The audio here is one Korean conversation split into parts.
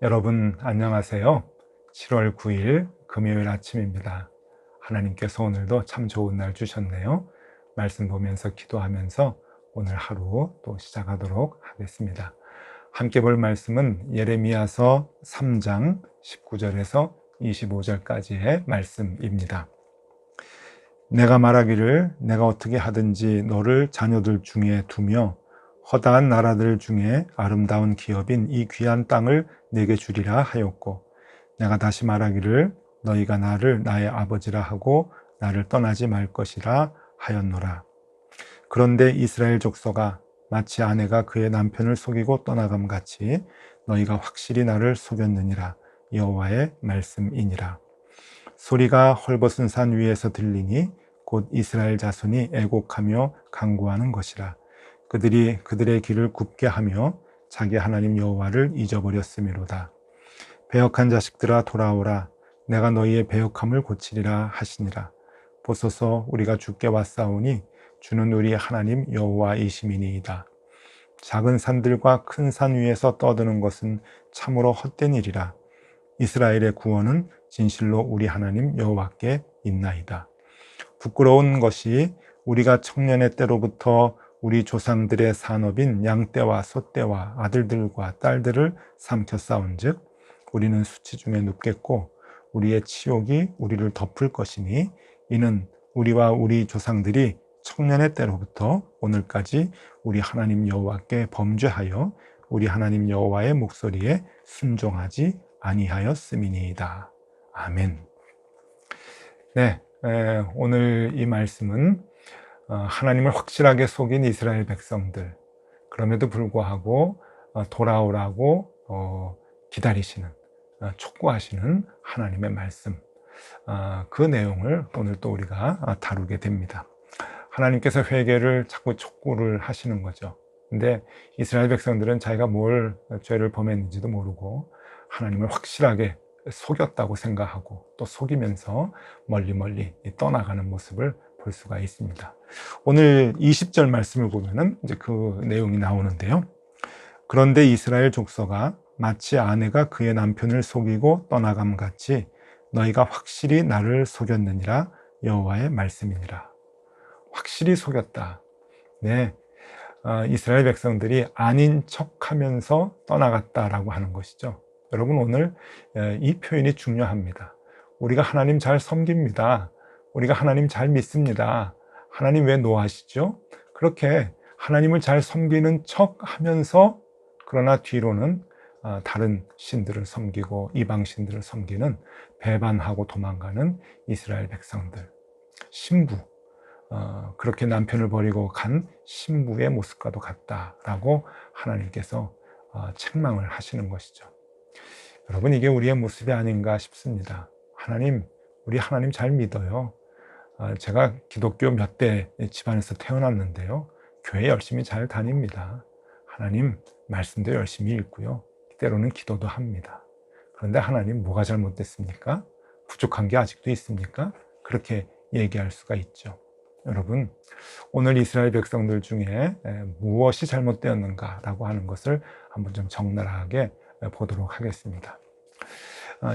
여러분 안녕하세요. 7월 9일 금요일 아침입니다. 하나님께서 오늘도 참 좋은 날 주셨네요. 말씀 보면서 기도하면서 오늘 하루 또 시작하도록 하겠습니다. 함께 볼 말씀은 예레미야서 3장 19절에서 25절까지의 말씀입니다. 내가 말하기를 내가 어떻게 하든지 너를 자녀들 중에 두며 허다한 나라들 중에 아름다운 기업인 이 귀한 땅을 내게 주리라 하였고, 내가 다시 말하기를 너희가 나를 나의 아버지라 하고 나를 떠나지 말 것이라 하였노라. 그런데 이스라엘 족속아, 마치 아내가 그의 남편을 속이고 떠나감 같이 너희가 확실히 나를 속였느니라. 여호와의 말씀이니라. 소리가 헐벗은 산 위에서 들리니 곧 이스라엘 자손이 애곡하며 간구하는 것이라. 그들이 그들의 길을 굽게 하며 자기 하나님 여호와를 잊어버렸음이로다. 배역한 자식들아 돌아오라. 내가 너희의 배역함을 고치리라 하시니라. 보소서, 우리가 주께 왔사오니 주는 우리 하나님 여호와이시미니이다. 작은 산들과 큰 산 위에서 떠드는 것은 참으로 헛된 일이라. 이스라엘의 구원은 진실로 우리 하나님 여호와께 있나이다. 부끄러운 것이 우리가 청년의 때로부터 우리 조상들의 산업인 양떼와 소떼와 아들들과 딸들을 삼켜 싸운즉 우리는 수치 중에 눕겠고 우리의 치욕이 우리를 덮을 것이니, 이는 우리와 우리 조상들이 청년의 때로부터 오늘까지 우리 하나님 여호와께 범죄하여 우리 하나님 여호와의 목소리에 순종하지 아니하였음이니이다. 아멘. 네, 오늘 이 말씀은 하나님을 확실하게 속인 이스라엘 백성들, 그럼에도 불구하고 돌아오라고 기다리시는, 촉구하시는 하나님의 말씀, 그 내용을 오늘 또 우리가 다루게 됩니다. 하나님께서 회개를 자꾸 촉구를 하시는 거죠. 근데 이스라엘 백성들은 자기가 뭘 죄를 범했는지도 모르고 하나님을 확실하게 속였다고 생각하고 또 속이면서 멀리 떠나가는 모습을 볼 수가 있습니다. 오늘 20절 말씀을 보면은 이제 그 내용이 나오는데요. 그런데 이스라엘 족속아, 마치 아내가 그의 남편을 속이고 떠나감 같이 너희가 확실히 나를 속였느니라. 여호와의 말씀이니라. 확실히 속였다. 네, 이스라엘 백성들이 아닌 척하면서 떠나갔다라고 하는 것이죠. 여러분, 오늘 이 표현이 중요합니다. 우리가 하나님 잘 섬깁니다. 우리가 하나님 잘 믿습니다. 하나님 왜 노하시죠? 그렇게 하나님을 잘 섬기는 척 하면서 그러나 뒤로는 다른 신들을 섬기고 이방 신들을 섬기는, 배반하고 도망가는 이스라엘 백성들, 신부, 그렇게 남편을 버리고 간 신부의 모습과도 같다라고 하나님께서 책망을 하시는 것이죠. 여러분, 이게 우리의 모습이 아닌가 싶습니다. 우리 하나님 잘 믿어요. 제가 기독교 몇 대 집안에서 태어났는데요. 교회 열심히 잘 다닙니다. 하나님 말씀도 열심히 읽고요. 때로는 기도도 합니다. 그런데 하나님 뭐가 잘못됐습니까? 부족한 게 아직도 있습니까? 그렇게 얘기할 수가 있죠. 여러분, 오늘 이스라엘 백성들 중에 무엇이 잘못되었는가라고 하는 것을 한번 좀 적나라하게 보도록 하겠습니다.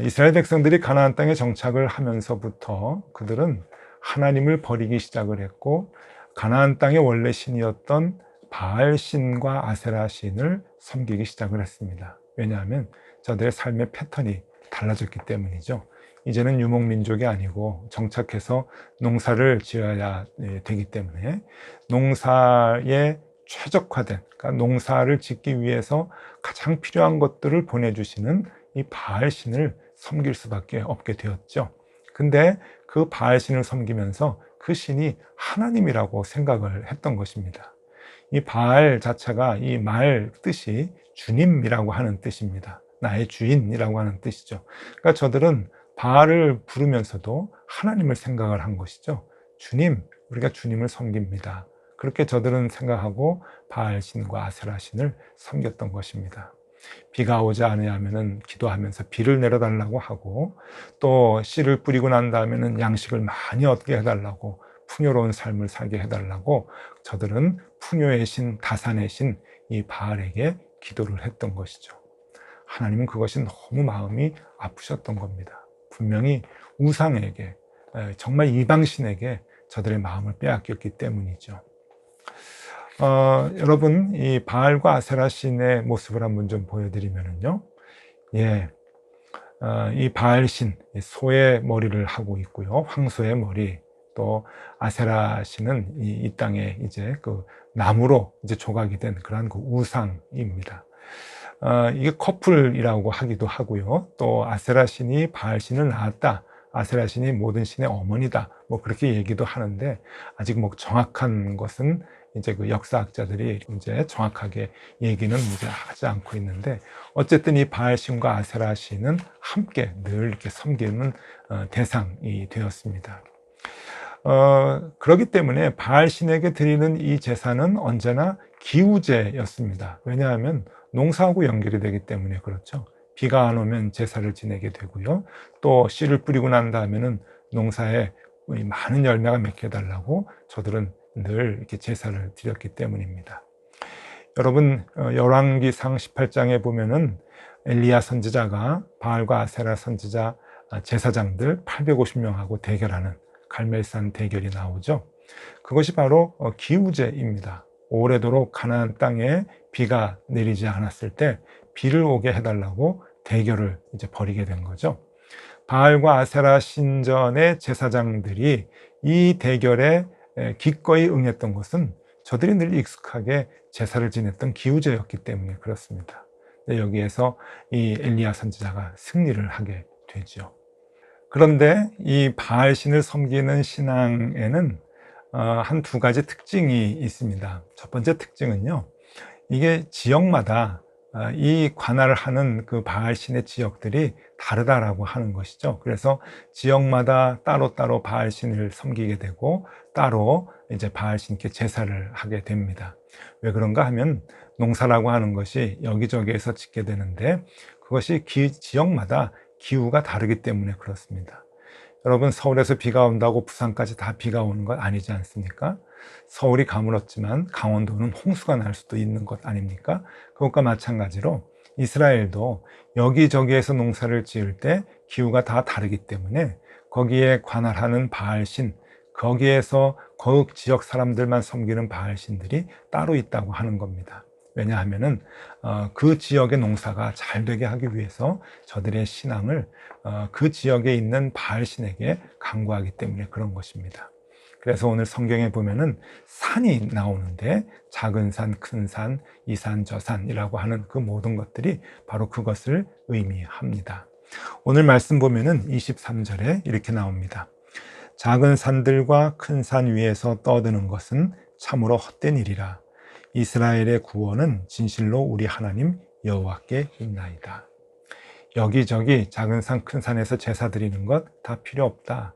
이스라엘 백성들이 가나안 땅에 정착을 하면서부터 그들은 하나님을 버리기 시작을 했고, 가나안 땅의 원래 신이었던 바알 신과 아세라 신을 섬기기 시작을 했습니다. 왜냐하면 저들의 삶의 패턴이 달라졌기 때문이죠. 이제는 유목민족이 아니고 정착해서 농사를 지어야 되기 때문에 농사에 최적화된, 그러니까 농사를 짓기 위해서 가장 필요한 것들을 보내주시는 이 바알 신을 섬길 수밖에 없게 되었죠. 근데 그 바알 신을 섬기면서 그 신이 하나님이라고 생각을 했던 것입니다. 이 바알 자체가 이 말 뜻이 주님이라고 하는 뜻입니다. 나의 주인이라고 하는 뜻이죠. 그러니까 저들은 바알을 부르면서도 하나님을 생각을 한 것이죠. 주님, 우리가 주님을 섬깁니다. 그렇게 저들은 생각하고 바알 신과 아세라 신을 섬겼던 것입니다. 비가 오지 않으면 기도하면서 비를 내려달라고 하고, 또 씨를 뿌리고 난 다음에는 양식을 많이 얻게 해달라고, 풍요로운 삶을 살게 해달라고 저들은 풍요의 신, 다산의 신 이 바알에게 기도를 했던 것이죠. 하나님은 그것이 너무 마음이 아프셨던 겁니다. 분명히 우상에게, 정말 이방신에게 저들의 마음을 빼앗겼기 때문이죠. 여러분, 이 바알과 아세라 신의 모습을 한번 좀 보여드리면요. 예, 이 바알신, 소의 머리를 하고 있고요. 황소의 머리, 또 아세라 신은 이 땅에 이제 그 나무로 이제 조각이 된 그러한 그 우상입니다. 이게 커플이라고 하기도 하고요. 또 아세라 신이 바알 신을 낳았다. 아세라 신이 모든 신의 어머니다. 뭐 그렇게 얘기도 하는데 아직 뭐 정확한 것은 이제 그 역사학자들이 이제 정확하게 얘기는 이제 하지 않고 있는데 어쨌든 이 바알 신과 아세라 신은 함께 늘 이렇게 섬기는 대상이 되었습니다. 그렇기 때문에 바알 신에게 드리는 이 제사는 언제나 기우제였습니다. 왜냐하면 농사하고 연결이 되기 때문에 그렇죠. 비가 안 오면 제사를 지내게 되고요. 또 씨를 뿌리고 난 다음에는 농사에 많은 열매가 맺게 달라고 저들은 늘 이렇게 제사를 드렸기 때문입니다. 여러분, 열왕기상 18장에 보면은 엘리야 선지자가 바알과 아세라 선지자 제사장들 850명하고 대결하는 갈멜산 대결이 나오죠. 그것이 바로 기우제입니다. 오래도록 가나안 땅에 비가 내리지 않았을 때 비를 오게 해달라고 대결을 이제 벌이게 된 거죠. 바알과 아세라 신전의 제사장들이 이 대결에 기꺼이 응했던 것은 저들이 늘 익숙하게 제사를 지냈던 기우제였기 때문에 그렇습니다. 여기에서 이 엘리야 선지자가 승리를 하게 되죠. 그런데 이 바알 신을 섬기는 신앙에는 한 두 가지 특징이 있습니다. 첫 번째 특징은요, 이게 지역마다 이 관할을 하는 그 바알 신의 지역들이 다르다라고 하는 것이죠. 그래서 지역마다 따로따로 바알 신을 섬기게 되고 따로 이제 바알 신께 제사를 하게 됩니다. 왜 그런가 하면 농사라고 하는 것이 여기저기에서 짓게 되는데 그것이 지역마다 기후가 다르기 때문에 그렇습니다. 여러분, 서울에서 비가 온다고 부산까지 다 비가 오는 것 아니지 않습니까? 서울이 가물었지만 강원도는 홍수가 날 수도 있는 것 아닙니까? 그것과 마찬가지로 이스라엘도 여기저기에서 농사를 지을 때 기후가 다 다르기 때문에 거기에 관할하는 바알신, 거기에서 그 지역 사람들만 섬기는 바알신들이 따로 있다고 하는 겁니다. 왜냐하면은 그 지역의 농사가 잘 되게 하기 위해서 저들의 신앙을 그 지역에 있는 바알신에게 간구하기 때문에 그런 것입니다. 그래서 오늘 성경에 보면은 산이 나오는데 작은 산, 큰 산, 이 산, 저 산이라고 하는 그 모든 것들이 바로 그것을 의미합니다. 오늘 말씀 보면은 23절에 이렇게 나옵니다. 작은 산들과 큰 산 위에서 떠드는 것은 참으로 헛된 일이라. 이스라엘의 구원은 진실로 우리 하나님 여호와께 있나이다. 여기저기 작은 산, 큰 산에서 제사 드리는 것 다 필요 없다.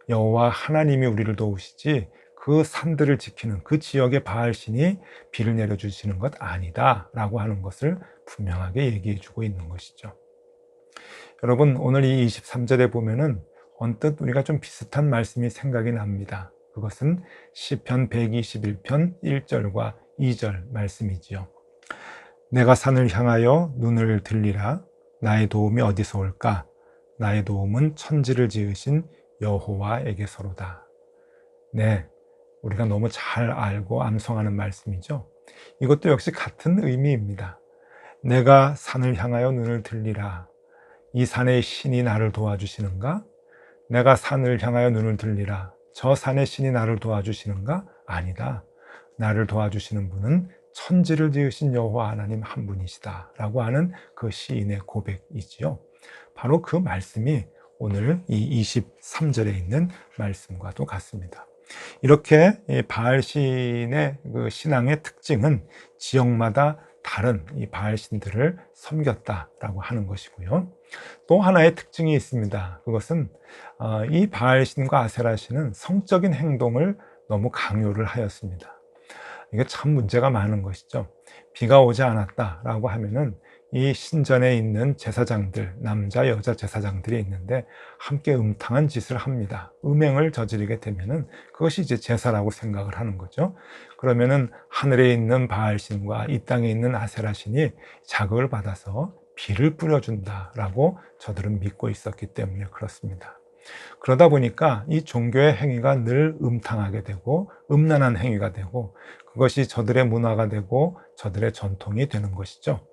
여호와 하나님이 우리를 도우시지 그 산들을 지키는 그 지역의 바알신이 비를 내려주시는 것 아니다 라고 하는 것을 분명하게 얘기해 주고 있는 것이죠. 여러분, 오늘 이 23절에 보면은 언뜻 우리가 좀 비슷한 말씀이 생각이 납니다. 그것은 시편 121편 1절과 2절 말씀이지요. 내가 산을 향하여 눈을 들리라. 나의 도움이 어디서 올까? 나의 도움은 천지를 지으신 여호와에게서로다. 네, 우리가 너무 잘 알고 암송하는 말씀이죠. 이것도 역시 같은 의미입니다. 내가 산을 향하여 눈을 들리라. 이 산의 신이 나를 도와주시는가? 내가 산을 향하여 눈을 들리라. 저 산의 신이 나를 도와주시는가? 아니다. 나를 도와주시는 분은 천지를 지으신 여호와 하나님 한 분이시다 라고 하는 그 시인의 고백이지요. 바로 그 말씀이 오늘 이 23절에 있는 말씀과도 같습니다. 이렇게 바알신의 그 신앙의 특징은 지역마다 다른 이 바알신들을 섬겼다라고 하는 것이고요. 또 하나의 특징이 있습니다. 그것은 이 바알신과 아세라신은 성적인 행동을 너무 강요를 하였습니다. 이게 참 문제가 많은 것이죠. 비가 오지 않았다라고 하면은 이 신전에 있는 제사장들, 남자, 여자 제사장들이 있는데 함께 음탕한 짓을 합니다. 음행을 저지르게 되면은 그것이 이제 제사라고 생각을 하는 거죠. 그러면은 하늘에 있는 바알신과 이 땅에 있는 아세라신이 자극을 받아서 비를 뿌려준다라고 저들은 믿고 있었기 때문에 그렇습니다. 그러다 보니까 이 종교의 행위가 늘 음탕하게 되고 음란한 행위가 되고 그것이 저들의 문화가 되고 저들의 전통이 되는 것이죠.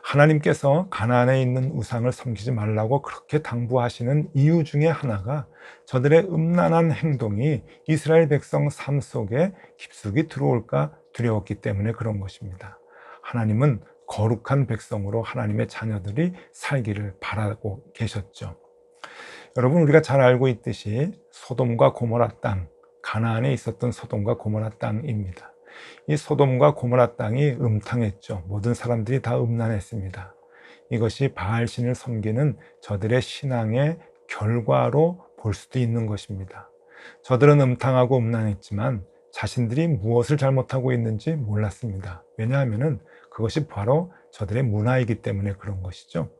하나님께서 가나안에 있는 우상을 섬기지 말라고 그렇게 당부하시는 이유 중에 하나가 저들의 음란한 행동이 이스라엘 백성 삶 속에 깊숙이 들어올까 두려웠기 때문에 그런 것입니다. 하나님은 거룩한 백성으로 하나님의 자녀들이 살기를 바라고 계셨죠. 여러분, 우리가 잘 알고 있듯이 소돔과 고모라 땅, 가나안에 있었던 소돔과 고모라 땅입니다. 이 소돔과 고모라 땅이 음탕했죠. 모든 사람들이 다 음란했습니다. 이것이 바알신을 섬기는 저들의 신앙의 결과로 볼 수도 있는 것입니다. 저들은 음탕하고 음란했지만 자신들이 무엇을 잘못하고 있는지 몰랐습니다. 왜냐하면 그것이 바로 저들의 문화이기 때문에 그런 것이죠.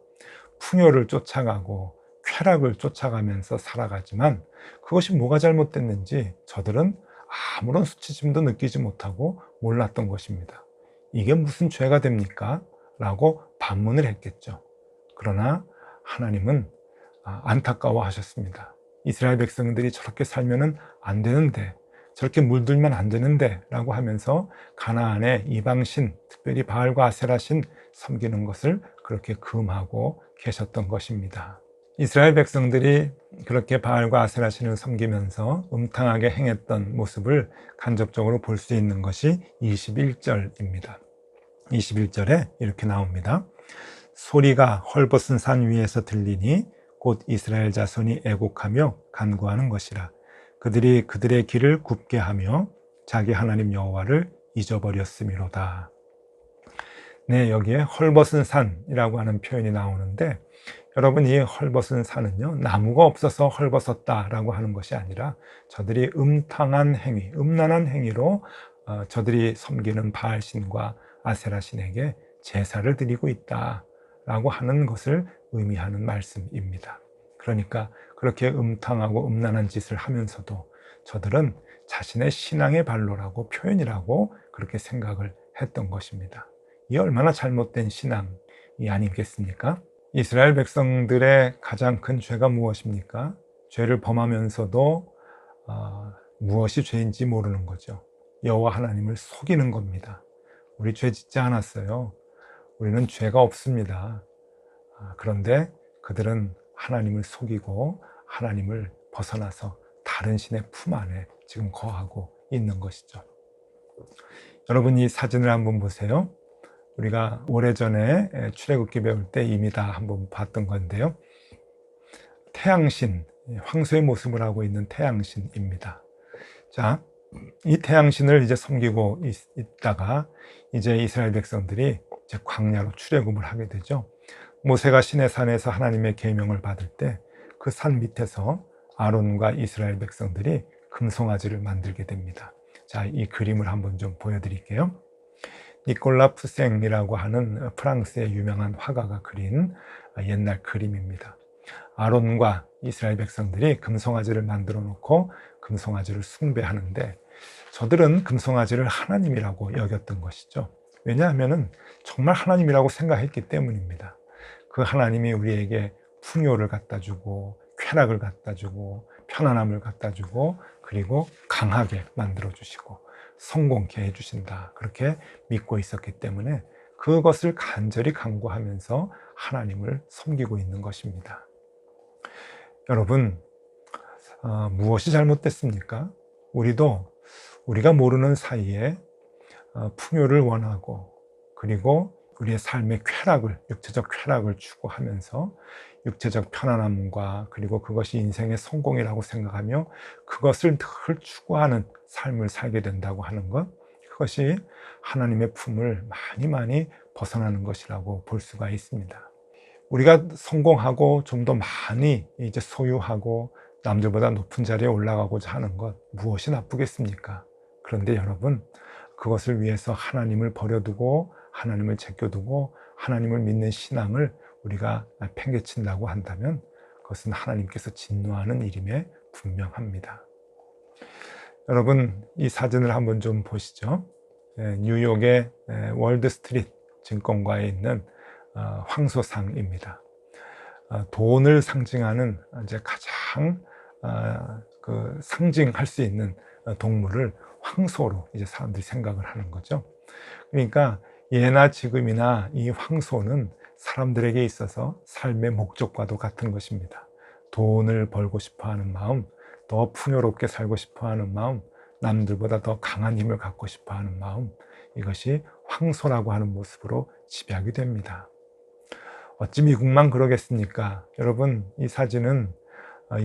풍요를 쫓아가고 쾌락을 쫓아가면서 살아가지만 그것이 뭐가 잘못됐는지 저들은 아무런 수치심도 느끼지 못하고 몰랐던 것입니다. 이게 무슨 죄가 됩니까? 라고 반문을 했겠죠. 그러나 하나님은 안타까워 하셨습니다. 이스라엘 백성들이 저렇게 살면 안 되는데, 저렇게 물들면 안 되는데 라고 하면서 가나안의 이방신, 특별히 바알과 아세라신 섬기는 것을 그렇게 금하고 계셨던 것입니다. 이스라엘 백성들이 그렇게 바알과 아세라신을 섬기면서 음탕하게 행했던 모습을 간접적으로 볼 수 있는 것이 21절입니다. 21절에 이렇게 나옵니다. 소리가 헐벗은 산 위에서 들리니 곧 이스라엘 자손이 애곡하며 간구하는 것이라. 그들이 그들의 길을 굽게 하며 자기 하나님 여호와를 잊어버렸음이로다. 네, 여기에 헐벗은 산이라고 하는 표현이 나오는데, 여러분, 이 헐벗은 산은요, 나무가 없어서 헐벗었다라고 하는 것이 아니라 저들이 음탕한 행위, 음란한 행위로 저들이 섬기는 바알신과 아세라신에게 제사를 드리고 있다라고 하는 것을 의미하는 말씀입니다. 그러니까 그렇게 음탕하고 음란한 짓을 하면서도 저들은 자신의 신앙의 발로라고 표현이라고 그렇게 생각을 했던 것입니다. 이 얼마나 잘못된 신앙이 아니겠습니까? 이스라엘 백성들의 가장 큰 죄가 무엇입니까? 죄를 범하면서도 무엇이 죄인지 모르는 거죠. 여호와 하나님을 속이는 겁니다. 우리 죄 짓지 않았어요. 우리는 죄가 없습니다. 그런데 그들은 하나님을 속이고 하나님을 벗어나서 다른 신의 품 안에 지금 거하고 있는 것이죠. 여러분, 이 사진을 한번 보세요. 우리가 오래전에 출애굽기 배울 때 이미 다 한번 봤던 건데요. 태양신, 황소의 모습을 하고 있는 태양신입니다. 자, 이 태양신을 이제 섬기고 있다가 이제 이스라엘 백성들이 이제 광야로 출애굽을 하게 되죠. 모세가 시내산에서 하나님의 계명을 받을 때 그 산 밑에서 아론과 이스라엘 백성들이 금송아지를 만들게 됩니다. 자, 이 그림을 한번 좀 보여드릴게요. 니콜라 푸생이라고 하는 프랑스의 유명한 화가가 그린 옛날 그림입니다. 아론과 이스라엘 백성들이 금송아지를 만들어 놓고 금송아지를 숭배하는데 저들은 금송아지를 하나님이라고 여겼던 것이죠. 왜냐하면 정말 하나님이라고 생각했기 때문입니다. 그 하나님이 우리에게 풍요를 갖다 주고 쾌락을 갖다 주고 편안함을 갖다 주고 그리고 강하게 만들어 주시고 성공케 해주신다, 그렇게 믿고 있었기 때문에 그것을 간절히 간구하면서 하나님을 섬기고 있는 것입니다. 여러분, 무엇이 잘못됐습니까? 우리도 우리가 모르는 사이에 풍요를 원하고 그리고 우리의 삶의 쾌락을, 육체적 쾌락을 추구하면서 육체적 편안함과 그리고 그것이 인생의 성공이라고 생각하며 그것을 늘 추구하는 삶을 살게 된다고 하는 것, 그것이 하나님의 품을 많이 벗어나는 것이라고 볼 수가 있습니다. 우리가 성공하고 좀 더 많이 이제 소유하고 남들보다 높은 자리에 올라가고자 하는 것, 무엇이 나쁘겠습니까? 그런데 여러분, 그것을 위해서 하나님을 버려두고 하나님을 제껴두고 하나님을 믿는 신앙을 우리가 팽개친다고 한다면 그것은 하나님께서 진노하는 일임에 분명합니다. 여러분, 이 사진을 한번 좀 보시죠. 뉴욕의 월드 스트리트 증권가에 있는 황소상입니다. 돈을 상징하는 이제 가장 상징할 수 있는 동물을 황소로 이제 사람들이 생각을 하는 거죠. 그러니까 예나 지금이나 이 황소는 사람들에게 있어서 삶의 목적과도 같은 것입니다. 돈을 벌고 싶어 하는 마음, 더 풍요롭게 살고 싶어 하는 마음, 남들보다 더 강한 힘을 갖고 싶어 하는 마음, 이것이 황소라고 하는 모습으로 집약이 됩니다. 어찌 미국만 그러겠습니까? 여러분, 이 사진은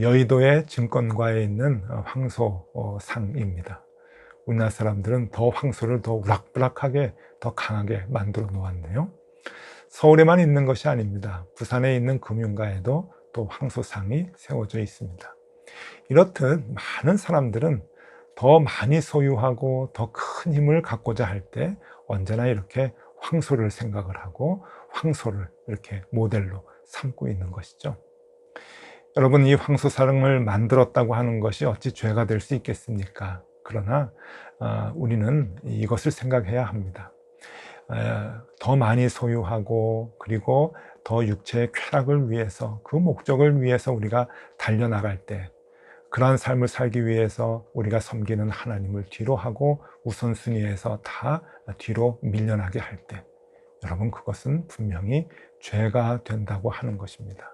여의도의 증권가에 있는 황소상입니다. 우리나라 사람들은 더 황소를 더 우락부락하게, 더 강하게 만들어 놓았네요. 서울에만 있는 것이 아닙니다. 부산에 있는 금융가에도 또 황소상이 세워져 있습니다. 이렇듯 많은 사람들은 더 많이 소유하고 더 큰 힘을 갖고자 할 때 언제나 이렇게 황소를 생각을 하고 황소를 이렇게 모델로 삼고 있는 것이죠. 여러분, 이 황소상을 만들었다고 하는 것이 어찌 죄가 될 수 있겠습니까? 그러나 우리는 이것을 생각해야 합니다. 더 많이 소유하고 그리고 더 육체의 쾌락을 위해서, 그 목적을 위해서 우리가 달려나갈 때, 그러한 삶을 살기 위해서 우리가 섬기는 하나님을 뒤로 하고 우선순위에서 다 뒤로 밀려나게 할 때, 여러분, 그것은 분명히 죄가 된다고 하는 것입니다.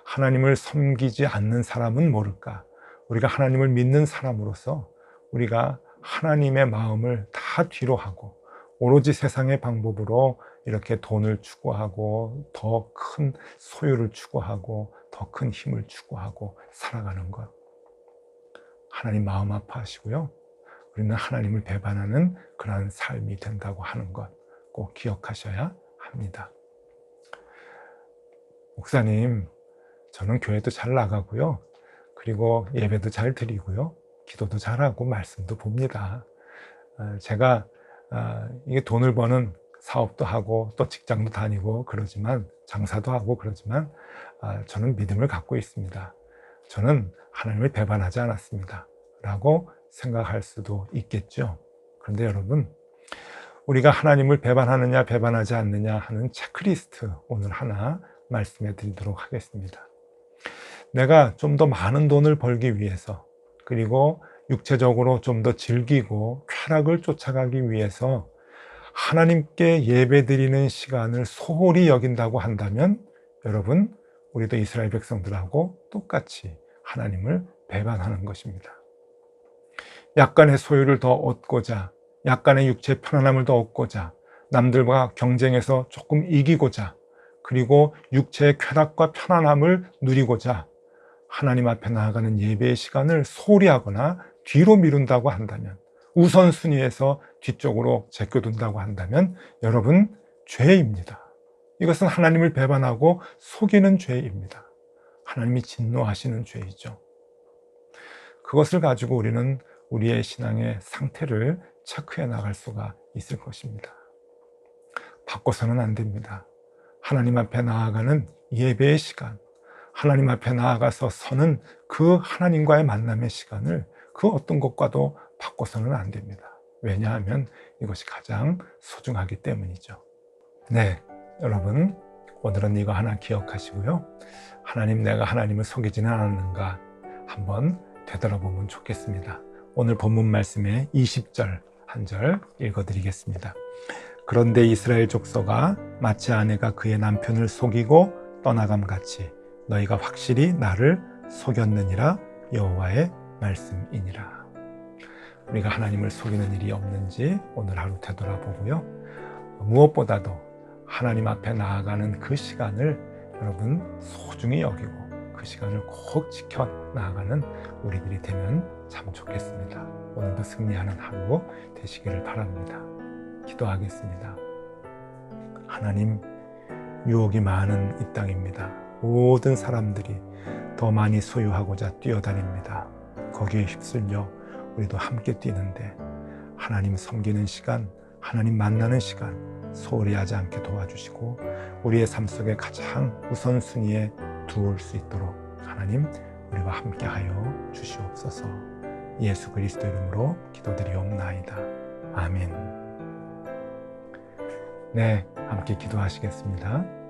하나님을 섬기지 않는 사람은 모를까? 우리가 하나님을 믿는 사람으로서 우리가 하나님의 마음을 다 뒤로 하고 오로지 세상의 방법으로 이렇게 돈을 추구하고 더 큰 소유를 추구하고 더 큰 힘을 추구하고 살아가는 것, 하나님 마음 아파하시고요. 우리는 하나님을 배반하는 그러한 삶이 된다고 하는 것 꼭 기억하셔야 합니다. 목사님, 저는 교회도 잘 나가고요. 그리고 예배도 잘 드리고요. 기도도 잘하고 말씀도 봅니다. 제가 이게 돈을 버는 사업도 하고 또 직장도 다니고 그러지만, 장사도 하고 그러지만 저는 믿음을 갖고 있습니다. 저는 하나님을 배반하지 않았습니다 라고 생각할 수도 있겠죠. 그런데 여러분, 우리가 하나님을 배반하느냐 배반하지 않느냐 하는 체크리스트 오늘 하나 말씀해 드리도록 하겠습니다. 내가 좀 더 많은 돈을 벌기 위해서, 그리고 육체적으로 좀 더 즐기고 쾌락을 쫓아가기 위해서 하나님께 예배드리는 시간을 소홀히 여긴다고 한다면, 여러분, 우리도 이스라엘 백성들하고 똑같이 하나님을 배반하는 것입니다. 약간의 소유를 더 얻고자, 약간의 육체의 편안함을 더 얻고자, 남들과 경쟁해서 조금 이기고자, 그리고 육체의 쾌락과 편안함을 누리고자 하나님 앞에 나아가는 예배의 시간을 소홀히 하거나 뒤로 미룬다고 한다면, 우선순위에서 뒤쪽으로 제껴둔다고 한다면, 여러분, 죄입니다. 이것은 하나님을 배반하고 속이는 죄입니다. 하나님이 진노하시는 죄이죠. 그것을 가지고 우리는 우리의 신앙의 상태를 체크해 나갈 수가 있을 것입니다. 바꿔서는 안 됩니다. 하나님 앞에 나아가는 예배의 시간, 하나님 앞에 나아가서 서는 그 하나님과의 만남의 시간을 그 어떤 것과도 바꿔서는 안 됩니다. 왜냐하면 이것이 가장 소중하기 때문이죠. 네, 여러분, 오늘은 이거 하나 기억하시고요. 하나님, 내가 하나님을 속이지는 않았는가 한번 되돌아보면 좋겠습니다. 오늘 본문 말씀의 20절 한 절 읽어드리겠습니다. 그런데 이스라엘 족속아, 마치 아내가 그의 남편을 속이고 떠나감같이 너희가 확실히 나를 속였느니라. 여호와의 말씀이니라. 우리가 하나님을 속이는 일이 없는지 오늘 하루 되돌아보고요. 무엇보다도 하나님 앞에 나아가는 그 시간을 여러분 소중히 여기고 그 시간을 꼭 지켜 나아가는 우리들이 되면 참 좋겠습니다. 오늘도 승리하는 하루 되시기를 바랍니다. 기도하겠습니다. 하나님, 유혹이 많은 이 땅입니다. 모든 사람들이 더 많이 소유하고자 뛰어다닙니다. 거기에 휩쓸려 우리도 함께 뛰는데, 하나님 섬기는 시간, 하나님 만나는 시간 소홀히 하지 않게 도와주시고 우리의 삶 속에 가장 우선순위에 두을 수 있도록 하나님 우리와 함께하여 주시옵소서. 예수 그리스도 이름으로 기도드리옵나이다. 아멘. 네, 함께 기도하시겠습니다.